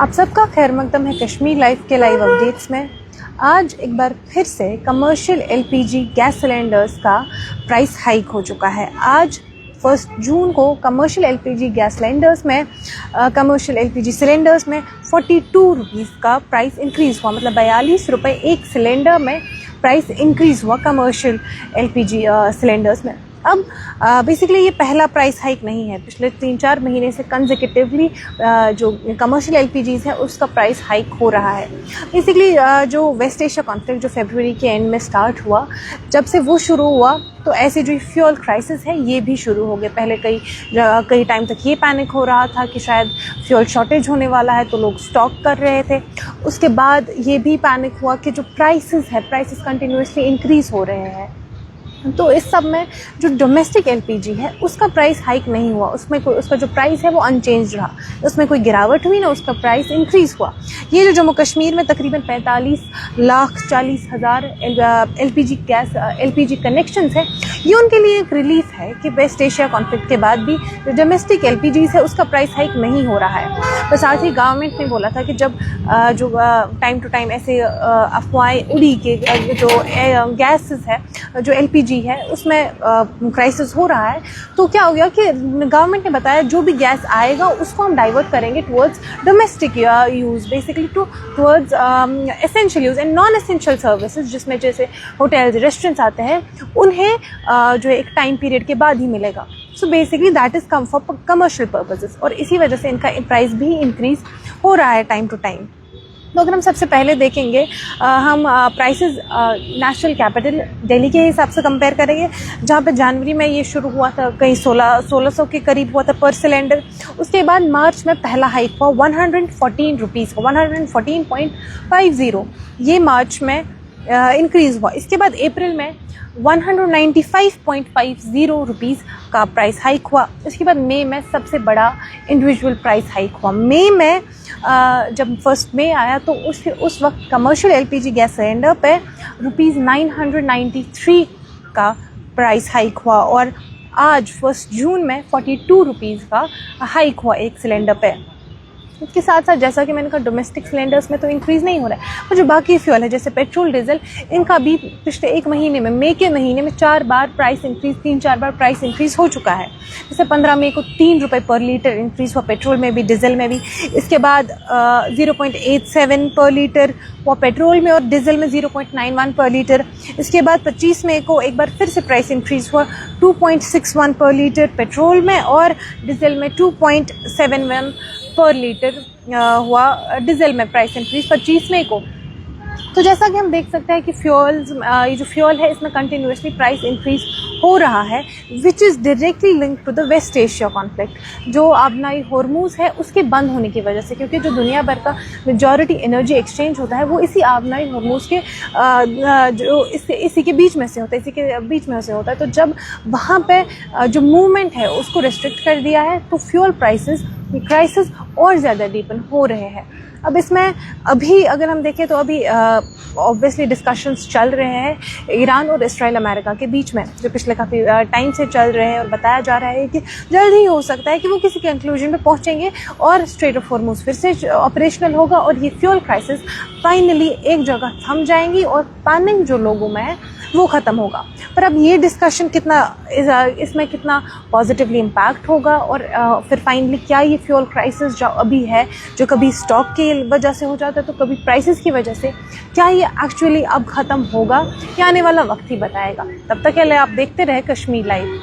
आप सबका खैर मकदम है कश्मीर लाइव के लाइव अपडेट्स में। आज एक बार फिर से कमर्शियल एलपीजी गैस सिलेंडर्स का प्राइस हाइक हो चुका है। आज 1 जून को कमर्शियल एलपीजी गैस सिलेंडर्स में कमर्शियल एलपीजी सिलेंडर्स में 42 रुपीज़ का प्राइस इंक्रीज़ हुआ, मतलब 42 रुपये एक सिलेंडर में प्राइस इंक्रीज़ हुआ कमर्शियल एलपीजी सिलेंडर्स में। अब बेसिकली ये पहला प्राइस हाइक नहीं है, पिछले 3-4 महीने से कंसेक्यूटिवली जो कमर्शियल एलपीजीज़ है उसका प्राइस हाइक हो रहा है। बेसिकली जो वेस्ट एशिया कॉन्फ्लिक्ट जो फरवरी के एंड में स्टार्ट हुआ, जब से वो शुरू हुआ तो ऐसे जो फ्यूल क्राइसिस है ये भी शुरू हो गए। पहले कई टाइम तक ये पैनिक हो रहा था कि शायद फ्यूल शॉर्टेज होने वाला है तो लोग स्टॉक कर रहे थे। उसके बाद ये भी पैनिक हुआ कि जो प्राइसेस कंटिन्यूसली इंक्रीज़ हो रहे हैं, तो इस सब में जो डोमेस्टिक एलपीजी है उसका प्राइस हाइक नहीं हुआ, उसका जो प्राइस है वो अनचेंज रहा, उसमें कोई गिरावट हुई ना उसका प्राइस इंक्रीज़ हुआ। ये जो जम्मू कश्मीर में तकरीबन 45,40,000 एलपीजी कनेक्शंस है, ये उनके लिए एक रिलीफ है कि वेस्ट एशिया कॉन्फ्लिक्ट के बाद भी जो डोमेस्टिक एलपीजीज़ है उसका प्राइस हाइक नहीं हो रहा है। तो साथ ही गवर्नमेंट ने बोला था कि जब जो टाइम टू टाइम ऐसे अफवाहें उड़ी कि जो गैसेस है, जो एलपीजी है उसमें क्राइसिस हो रहा है, तो क्या हो गया कि गवर्नमेंट ने बताया जो भी गैस आएगा उसको हम डाइवर्ट करेंगे towards domestic use, basically towards essential use and non essential services, जिसमें जैसे होटल्स रेस्टोरेंट्स आते हैं उन्हें जो एक टाइम पीरियड के बाद ही मिलेगा। So basically that is come for commercial purposes, और इसी वजह से इनका प्राइस भी इंक्रीज़ हो रहा है टाइम टू टाइम। तो अगर हम सबसे पहले देखेंगे, हम प्राइसेस नेशनल कैपिटल दिल्ली के हिसाब से कंपेयर करेंगे, जहाँ पे जनवरी में ये शुरू हुआ था, कहीं 1600 के करीब हुआ था पर सिलेंडर। उसके बाद मार्च में पहला हाइक हुआ 114 रुपीज़ का, 114.50 ये मार्च में इंक्रीज़ हुआ। इसके बाद अप्रैल में 195.50 रुपीज़ का प्राइस हाइक हुआ। इसके बाद मई में सबसे बड़ा इंडिविजुअल प्राइस हाइक हुआ। मई में जब 1 मई आया तो उस वक्त कमर्शियल एलपीजी गैस सिलेंडर पे ₹993 का प्राइस हाइक हुआ, और आज 1 जून में 42 रुपीज़ का हाइक हुआ एक सिलेंडर पे। इसके साथ साथ जैसा कि मैंने कहा डोमेस्टिक सिलेंडर्स में तो इंक्रीज़ नहीं हो रहा है, और जो बाकी फ्यूल है जैसे पेट्रोल डीजल, इनका भी पिछले 1 महीने में, मई के महीने में 3-4 बार प्राइस इंक्रीज़ हो चुका है। जैसे 15 मई को 3 रुपये पर लीटर इंक्रीज़ हुआ पेट्रोल में भी, डीजल में भी। इसके बाद 0.87 पर लीटर हुआ पेट्रोल में, और डीजल में 0.91 पर लीटर। इसके बाद 25 मई को एक बार फिर से प्राइस इंक्रीज़ हुआ 2.61 पर लीटर पेट्रोल में, और डीजल में 2.71 पर लीटर हुआ डीजल में प्राइस इंक्रीज 25 मई को। तो जैसा कि हम देख सकते हैं कि ये जो फ्यूल है इसमें कंटिन्यूसली प्राइस इंक्रीज हो रहा है, which is directly linked to the West Asia conflict, जो आबनाई हॉर्मूज है उसके बंद होने की वजह से, क्योंकि जो दुनिया भर का मेजॉरिटी एनर्जी एक्सचेंज होता है वो इसी आबनाई हॉर्मूज के जो इसी के बीच में से होता है, तो जब वहाँ पे जो मूवमेंट है उसको रिस्ट्रिक्ट कर दिया है तो फ्यूल क्राइसिस और ज़्यादा डीपन हो रहे हैं। अब इसमें अभी अगर हम देखें तो अभी ऑब्वियसली डिस्कशंस चल रहे हैं ईरान और इस्राइल अमेरिका के बीच में, जो पिछले काफ़ी टाइम से चल रहे हैं, और बताया जा रहा है कि जल्द ही हो सकता है कि वो किसी कंक्लूजन पे पहुंचेंगे और स्ट्रेट ऑफ हॉर्मुज़ फिर से ऑपरेशनल होगा, और ये फ्यूल क्राइसिस फाइनली एक जगह थम जाएंगी और पैनिक जो लोगों में है वो ख़त्म होगा। पर अब ये डिस्कशन इसमें कितना पॉजिटिवली इम्पैक्ट होगा, और फिर फाइनली क्या ये फ्यूल क्राइसिस जो अभी है, जो कभी स्टॉक की वजह से हो जाता है तो कभी प्राइसेस की वजह से, क्या ये एक्चुअली अब ख़त्म होगा, या आने वाला वक्त ही बताएगा। तब तक के लिए आप देखते रहे कश्मीर लाइव।